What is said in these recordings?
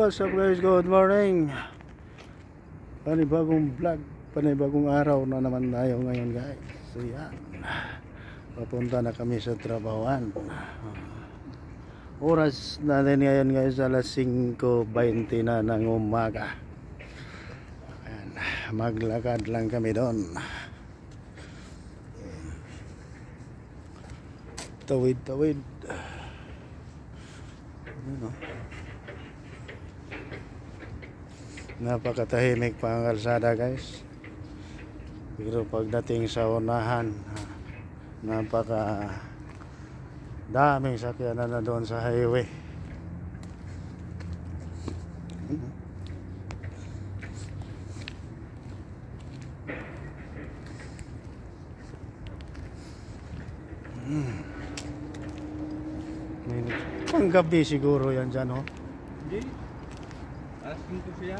What's up guys? Good morning. Panibagong vlog, panibagong araw na naman tayo ngayon guys. So yan, papunta na kami sa trabahoan. Oras natin ngayon guys, alas 5:20 na ng umaga. Ayan, maglakad lang kami doon. Tawid-tawid. Ano? Napakatahimik pa ang kalsada guys, pero pagdating sa unahan, napaka daming sakyanan na doon sa highway. Panggabi siguro yan dyan, oh. Hindi, alas 5 siya.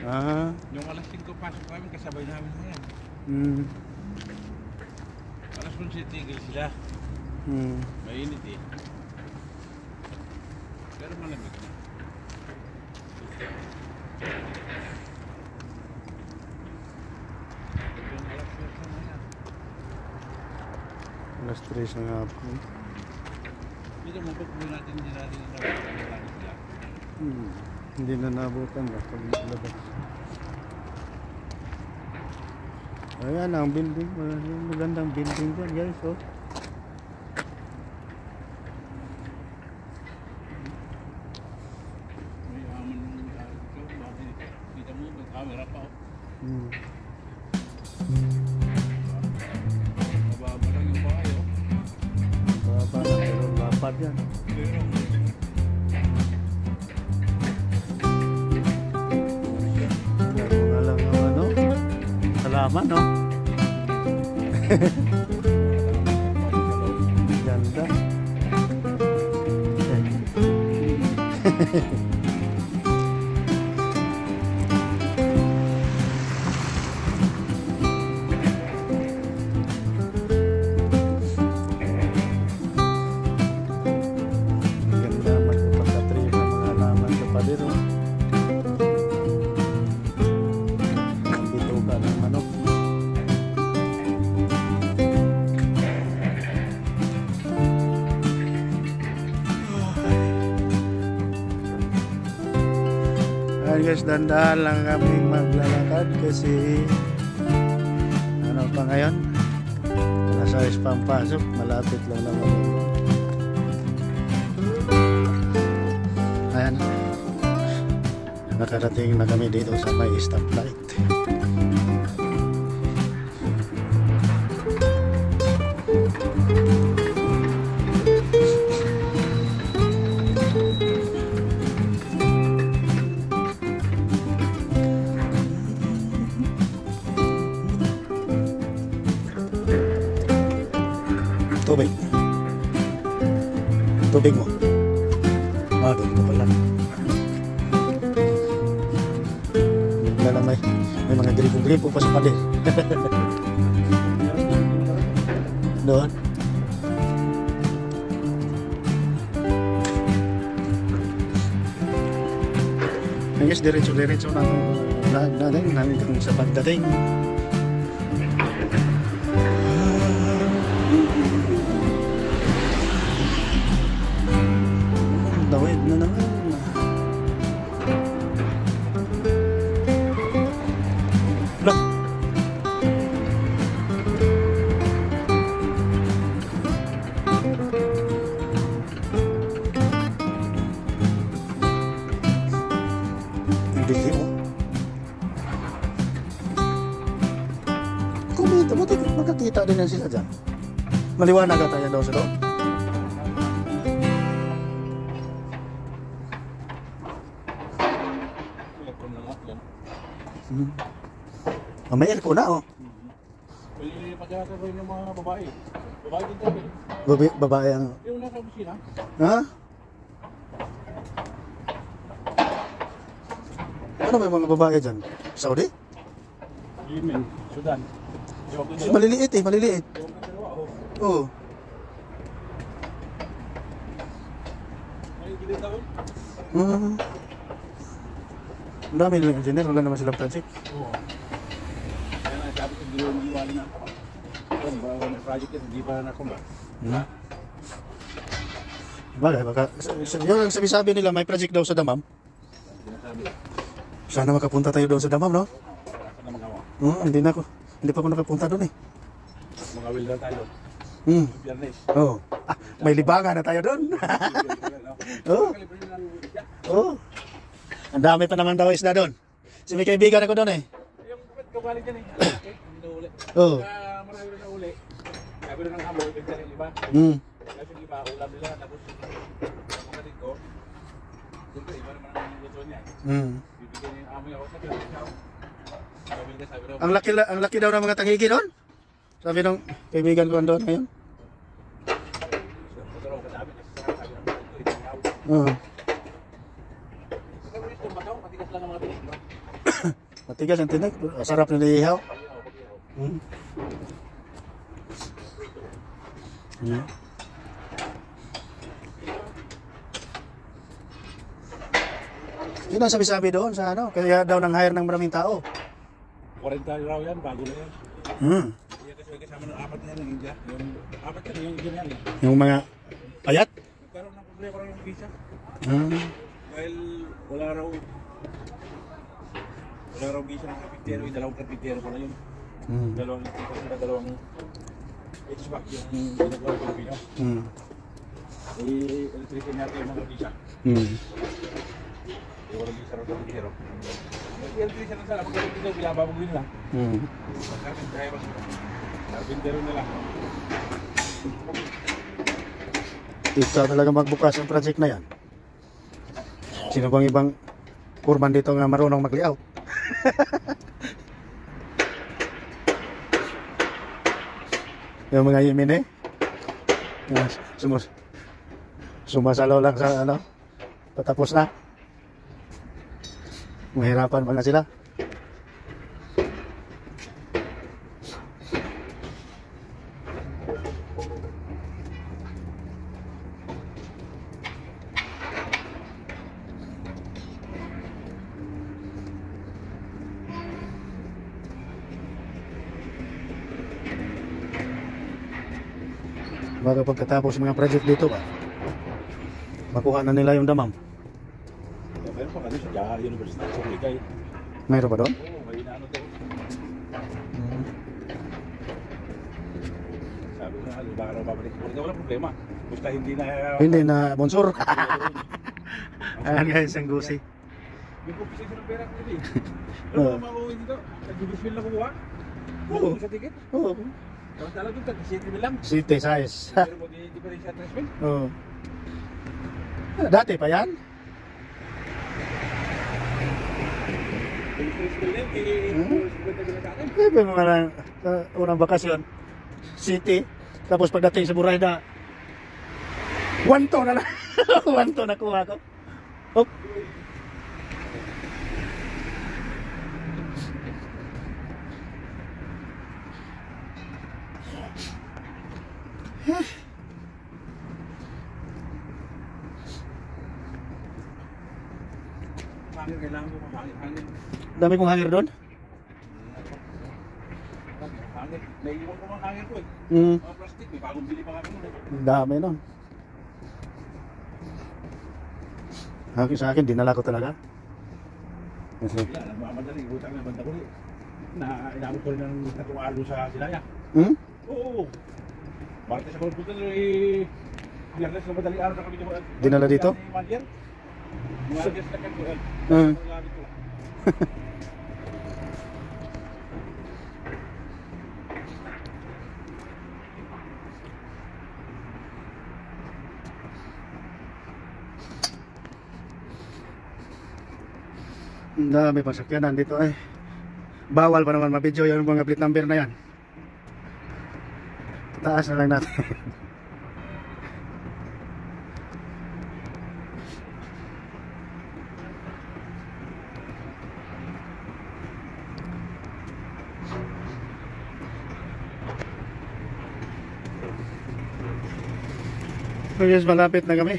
Yung alas 5 pasok kami, kasabay namin na yan. Alas 11 tigil sila. Mainit eh. Pero malamig na. Yung alas 3 na yan. Alas 3 na hapon. Dito mapagpunin natin, hindi natin natin sila. Hindi na nabutan ba pag labas. Ayan ang building, magandang building dyan guys, oh. May aman ng ito, bakit kita mo, may camera pa, oh. Mababa lang yung bahay, oh. Mababa lang, pero lapad yan. Salamat, no? Ganda. Ganda magpapatri ng mga halaman sa pader, no? Bituka ng manok. Guys, dandahan lang kami maglalakad kasi ano pa ngayon, nasa pampasok, malapit lang naman. Ayan, nakarating na kami dito sa may stoplight. Tubig mo. Doon ko pala. Wala may mga gripo-gripo pa sa pader. Doon. Ayos, diretso-diretso na natin hanggang sa pagdating. Tawid na naman. Look. Ang bili mo. Kumita mo, magkakita din yan sila dyan. Maliwanag ka tayo daw sa doon. May aircon na, oh. Pwede pagkakata rin yung mga babae. Babae din tayo. Babae ang... Yung nasa opisina. Ha? Ano ba yung mga babae dyan? Saudi? Yemen, Sudan. Maliliit eh, maliliit. Oo. Ang dami nilang engineer, wala naman silang project. Oo. Kaya nga, sabi ko, giwan na ako. Kung ba, project yan, hindi pa na ako ba? Bagay, baka, yun ang sabi-sabi nila, may project daw sa Damam. Sinasabi. Sana makapunta tayo doon sa Damam, no? Saan na mga Hindi pa ako nakapunta doon eh. mga welder tayo. Biyernes. Oh. Ah, may libangan na tayo doon. Oh. Oh. Ang dami pa naman daw isda doon. Si may kaibigan ako doon eh. Yung kapalit dyan eh. Hindi na uli. Oh. Marami na uli. Sabi na ng amoy, bigyan ng iba. Kasi yung iba, ulam nila. Tapos, ang mga ko, siyempre, iba naman ang luto niya. Bibigyan niya yung amoy ako. Sabi na siya. Sabi na, Ang laki daw ng mga tangigi doon. Sabi ng kaibigan ko doon ngayon. Oo. Matigas ang tinig. Sarap na niihaw. Yun ang sabi-sabi doon sa ano. Kaya daw nang hire ng maraming tao. 40 raw yan, bago na yan. Kasi kasama ng apat na yan ng India. Yung apat yan, yung India yan. Yung mga payat? Nagkaroon ng problema raw yung visa. Dahil wala raw visa ng kapitero. Yung dalawang kapitero ko na yun. Dalawang HVAC yung ginagawa ng Pilipino. Electrician natin yung mga visa. Yung walang visa raw ng kapitero. Yung electrician na sala, pagkakas ito, binababagin lang. Carpintero nila. Ikaw talaga magbukas ang project na yan. Sino bang ibang kurman dito nga marunong mag-layout? Yung mga yimin eh. Sumasalo lang sa ano. Patapos na. Mahirapan pa nga sila. Baga pagkatapos mga project dito ba, makuha na nila yung Damam. Meron pa kasi sa University sa Ligay. Mayroon pa doon? Oo, may inaano doon. Sabi ko na, baka raw babalik. Wala problema. Basta hindi na bonsor. Ayan guys, ang gusi. Yung kompisyon ng pera ko hindi. Pero kung mauwi dito, nag-bisbil na kukuha. Oo. Sa ticket. Oo. Samantala dito, city lang. City size. Pero mo di pa rin siya transfer. Oo. Dati pa yan? Sabi mo nga lang, unang bakasyon, city, tapos pagdating sa Burayda, 1 to na lang. 1 to nakuha ko. Hop. Hangin, kailangan ko hangin. Dami kong hanger doon. Hangin. Naiiwan ko mga hangin ko eh. Mga plastic, may bagong bili pa kami nun eh. Dami nun. Sa akin, dinala ko talaga. Kasi, Wala, nagmamadali. Utang na banda ko rin. Inabot ko rin ng tatong alo sa Silaya. Oo. Martes ako punta doon eh. Biyernes na madali araw na kami dito. Dinala dito? Mga guest na kami doon. ang dami pa sakyanan dito eh. Bawal pa naman ma-video yung mga plate number na yan. Taas na lang natin. So guys, malapit na kami.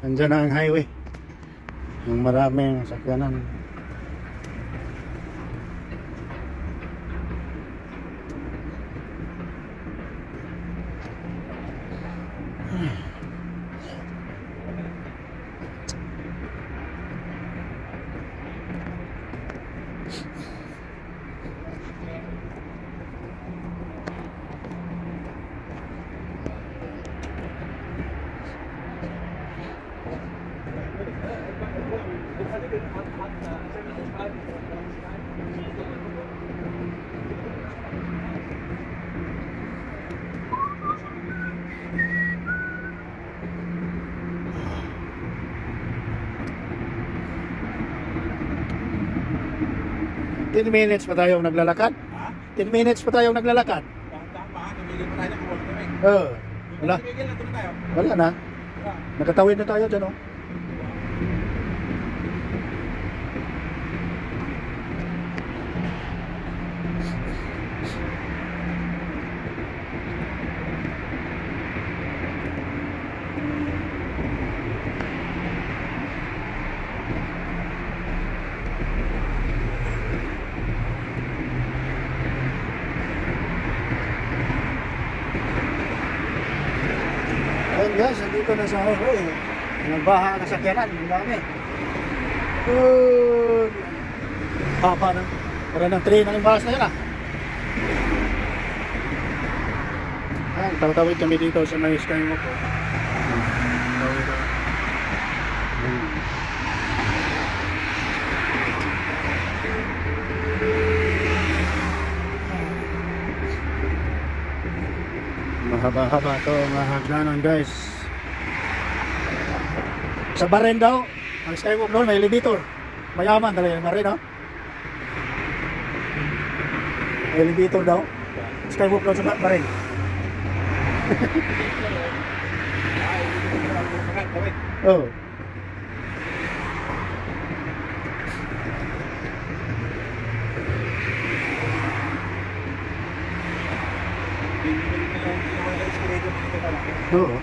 Andyan na ang highway. Yung maraming sakyanan. 10 minutes pa tayong naglalakad. Ha? 10 minutes pa tayong naglalakad. Tama, tumigil pa tayo ng kuwan kami. Wala. Tumigil na tuloy tayo. Wala na. Wala. Nakatawid na tayo dyan, oh. Ayun guys, nandito na sa highway. Nagbaha na sakyanan, ang dami. Haba na. Para ng train ang imbas na yun ah. Ayan, tawid kami dito sa may Skywalk. Tawid na. Mahaba-haba to mga hagdanan guys. Sa Bahrain daw, ang Skywalk doon may elevator. Mayaman talaga yung Bahrain, no? May elevator daw. Skywalk daw sa Bahrain. Oh. Oo.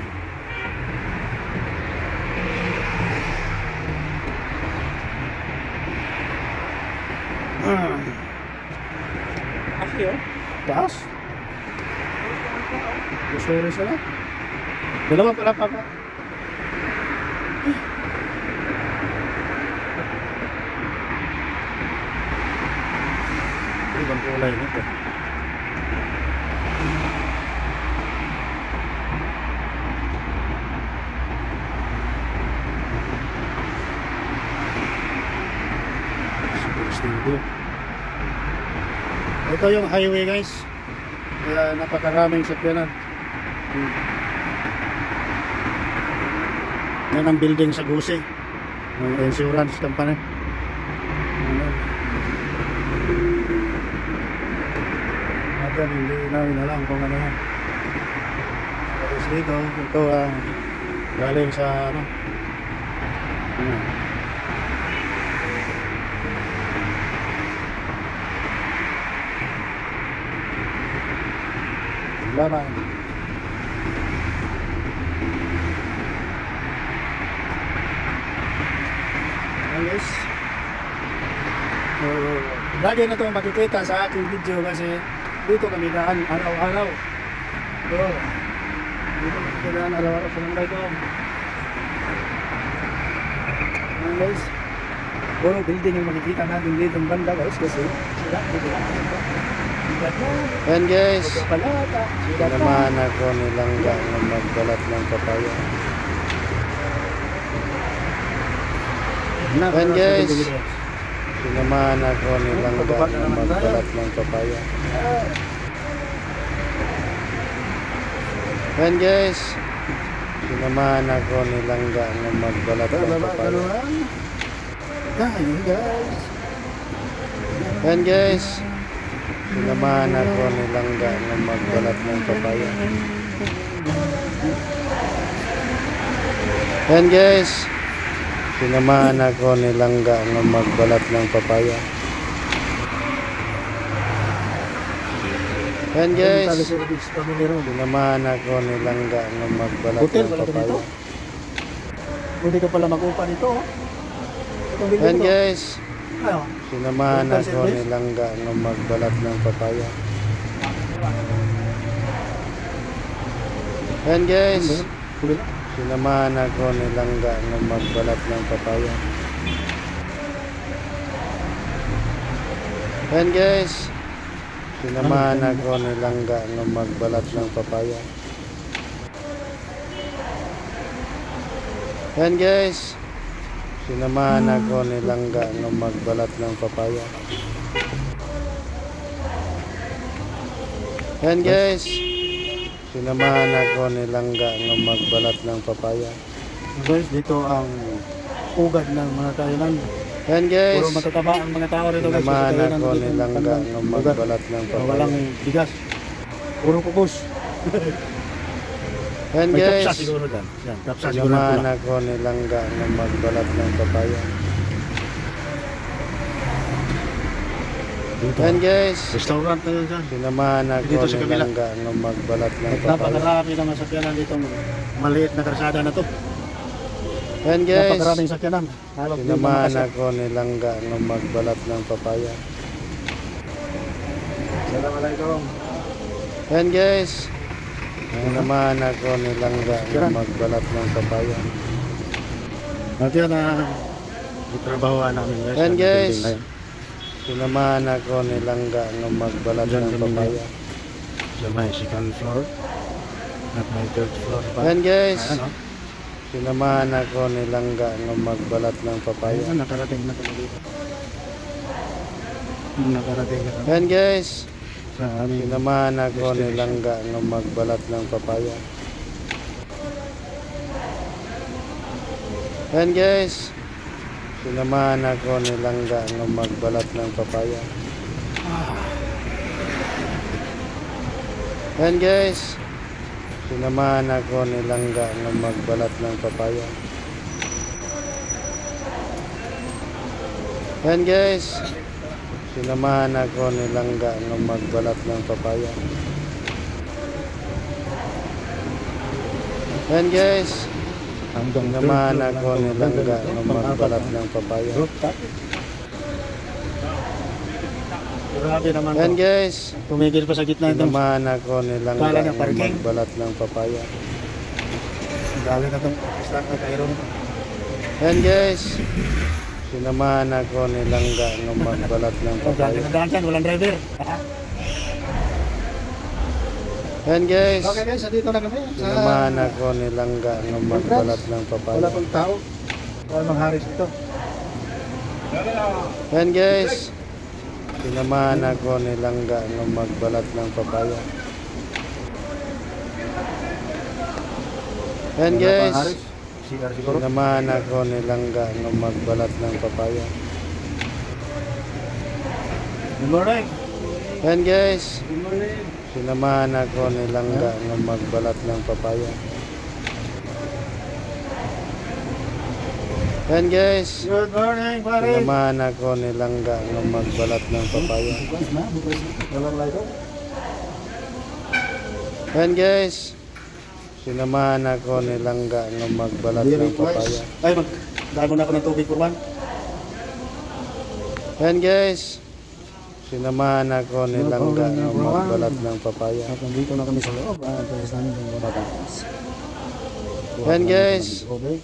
Kasi yun. Taas? Gusto rin sila? Dalawa pala papa. Ibang kulay nito. Studio. Ito yung highway guys. Kaya napakaraming sakyanan. Yan ang building sa Gusing. Ang insurance company. Natin hindi namin alam kung ano yan. Tapos dito, ito ang galing sa ano. Ayan. Laban. Ayos. Lagi na itong makikita sa aking video kasi dito kami daan araw-araw. Dito kami daan araw-araw sa mga ito. Guys, puro building yung makikita natin dito ng banda guys kasi sila dito. Ayan guys, naman ako nilangga ng magbalat ng papaya. Ayan guys, sinamahan ako nilangga ng magbalat ng papaya. Ayan guys, sinamahan ako nilangga ng magbalat ng papaya. Ayan guys, sinamahan ako nilangga ng magbalat ng papaya. Ayan guys, sinamahan ako nilangga ng magbalat ng papaya. Ayan guys, sinamahan ako nilangga ng magbalat ng papaya. Hindi ka pala mag-upa nito. Ayan guys, sinamahan ako nilangga ng magbalat ng papaya. Ayan guys, sinamahan ako nilangga ng magbalat ng papaya. Ayan guys, sinamahan ako nilangga ng magbalat ng papaya. Ayan guys, sinamahan ako nilangga ng magbalat ng papaya. Ayan guys, sinamahan ako nilangga ng magbalat ng papaya. Guys, dito ang ugad ng mga kainan. Yan guys. Puro matataba ang mga tao rito guys. Sinamahan Kasi ako kailan ni dito Langga ang ng lugar. magbalat ng papaya. Walang bigas. Puro pupus. Yan May guys. kapsa siguro dyan. Yan, kapsa siguro na Sinamahan pula. ako ni Langga ng magbalat ng papaya. Dito. Yan guys. Restaurant na yun dyan. Sinamahan ako Dito sa ni kabila. Langga ng magbalat ng papaya. Napakarami ng sakyanan dito. Maliit na karsada na to. Yan guys. Napakaraming sakyanan. Halos di Sinamahan makasya. ako ni Langga ng magbalat ng papaya. Assalamualaikum. Yan guys. Sinamahan ako ni Langga ng magbalat ng papaya. At yan itrabahoan namin guys. Yan, Ang guys. building na yan. Sinamahan ako ni Langga ng magbalat Diyan ng kami papaya. Sa may second floor. At may third floor pa. Yan guys. Ayan o. Sinamahan ako ni Langga ng magbalat ng papaya. Ayan, nakarating na kami dito. Nakarating na kami Yan guys. sa aming Sinamahan ako ni destination. Langga ng magbalat ng papaya. Yan guys. Sinamahan ako ni Langga ng magbalat ng papaya. Yan guys. Sinamahan ako ni Langga ng magbalat ng papaya. Yan guys. Sinamahan ako ni Langga ng magbalat ng papaya. Yan guys. Hanggang Sinamahan third ako floor ni lang to. Langga Hanggang ng pang-apat magbalat na. ng papaya. Rooftop. Grabe naman Yan to. guys. Tumigil pa sa gitna ito. Sinamahan ako ni Langga Kala na ng parking. magbalat ng papaya. Galing na itong start na kairo. Yan guys. Sinamahan ako ni Langga ng magbalat ng Oh, galing papaya. na daan dyan. Walang driver. Yan guys. Okay guys, dito na kami. Sinamahan ako ni Langga ng magbalat ng Wala papaya. pang tao. Wala mang haris ito. Yan guys. Sinamahan ako ni Langga ng magbalat ng papaya. Yan Wala pang guys. haris. CR siguro. Sinamahan ako ni Langga ng magbalat ng papaya. Good morning. Yan guys. Good morning. Sinamahan ako ni Langga ng magbalat ng papaya. Yan guys. Good morning, pare. Sinamahan ako ni Langga ng magbalat ng papaya. Bukas na. Walang light. Yan guys. Sinamahan ako ni Langga ng magbalat ng papaya. Ay, dahil muna ako ng tubig, Purwan. Yan guys. Sinamahan ako ni Langga ng magbalat ng papaya. At nandito na kami sa loob. Pwede namin yung mga batas. Yan guys. Okay.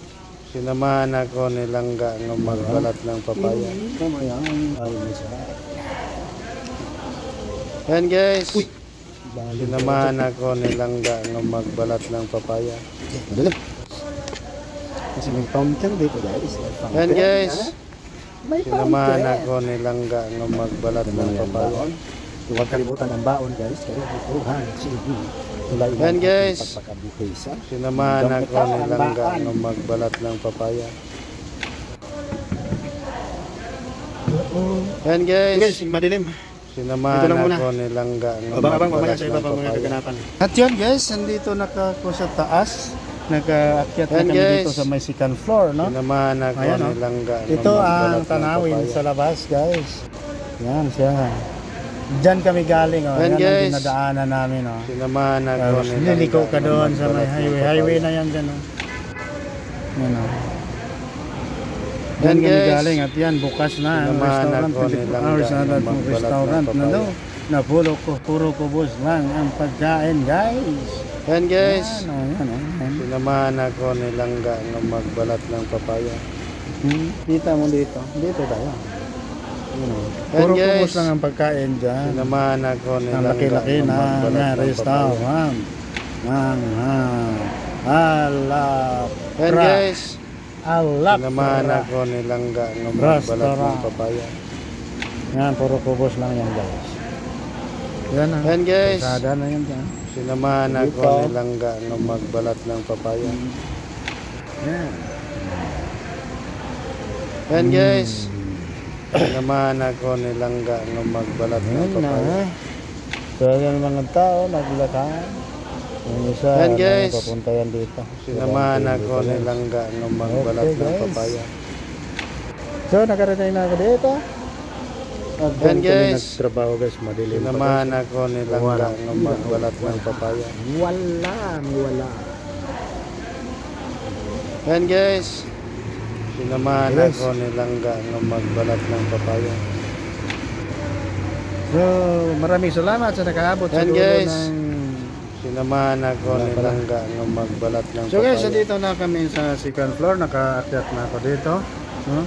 Sinamahan ako ni Langga ng magbalat ng papaya. Kamayang ay may sa. Yan guys. Balik. Sinamahan ako ni Langga ng magbalat ng papaya. Madali. Kasi may fountain dito guys. May fountain. Yan guys. May Sinamahan fountain. ako ni Langga ng magbalat ng papaya. Huwag kalimutan ang baon guys. Kaya Tuhan, sige. Tulay Yan, guys. Pagpakabuhay sa. Sinamahan ako ni Langga ng magbalat ng papaya. Yan Guys, guys. madilim. Sinamahan Ito lang muna. ako ni Langga ng Abang-abang mamaya magbalat sa iba ng pang mga papaya. kaganapan. At yun guys, nandito nakako sa taas. Nag-aakyat na Yan, kami guys. dito sa may second floor, no? Sinamahan ako Ayan, ni no? Langga ng Ito magbalat ang ng tanawin papaya. sa labas, guys. Yan siya. Diyan kami galing, oh. Yan, Yan ang guys. dinadaanan namin, oh. Sinamahan ako Tapos ni Langga liliko ka ng doon sa may magbalat ng highway. papaya. Highway na yan dyan, oh. Yan, oh. Yan Yan, kami guys. galing at yan bukas na ang Sinamahan restaurant, ako ni 24 Langga hours na ng ang magbalat ng restaurant na papaya. daw na puro kubos lang ang pagkain guys. Yan guys. Yan, oh, yan, oh, yan. Sinamahan ako ni Langga ng magbalat ng papaya. Kita mo dito. Dito tayo. Yan, oh. Yan, Puro guys. kubos lang ang pagkain dyan. Sinamahan ako ni Ang Langga laki-laki ng na magbalat ng papaya. restaurant. Alap. Yan guys. Alap. Sinamahan ako ni Langga ng magbalat ng Restaurant. papaya. Yan, puro kubos lang yan guys. Yan ah. Yan guys. Kasada na yan dyan. Sinamahan ako Dito. ni Langga ng magbalat ng papaya. Yan. Yan guys. Sinamahan ako ni Langga ng magbalat ng Ayun na. papaya. So, yan mga tao, naglakad. Yung isa, Yan, guys. papunta yan dito. Sinamahan ako ni Langga ng magbalat Okay, ng guys. papaya. So, nakarating na ako dito. At Yan, doon kami guys. nagtrabaho guys, madilim pa Sinamahan guys. ako ni Langga ng magbalat ng papaya. Wala. Yan guys. Sinamahan Yes. ako ni Langga ng magbalat ng papaya. So, maraming salamat sa nakaabot sa Yan, dulo guys. ng... Sinamahan ako Wala ni pala. Langga ng magbalat ng So guys, papaya. dito na kami sa second floor, nakaakyat na ako dito. No?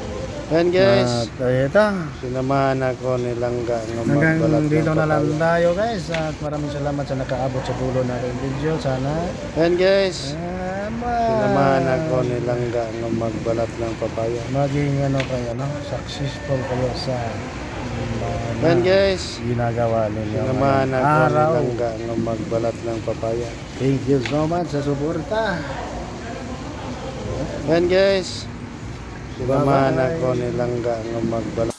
Yan guys. At ito, Sinamahan ako ni Langga ng hanggang magbalat ng dito na lang papaya. tayo guys. At maraming salamat sa nakaabot sa dulo na aking video. Sana Yan guys. Sinamahan ako ma- ni Langga ng magbalat ng papaya. maging kayo, successful kayo sa Yan guys. ginagawa ninyo Sinamahan ngayong ako ni araw. Langga ng magbalat ng papaya. Thank you so much sa suporta. Yan guys. Sinamahan Bye-bye. ako ni Langga ng magbalat.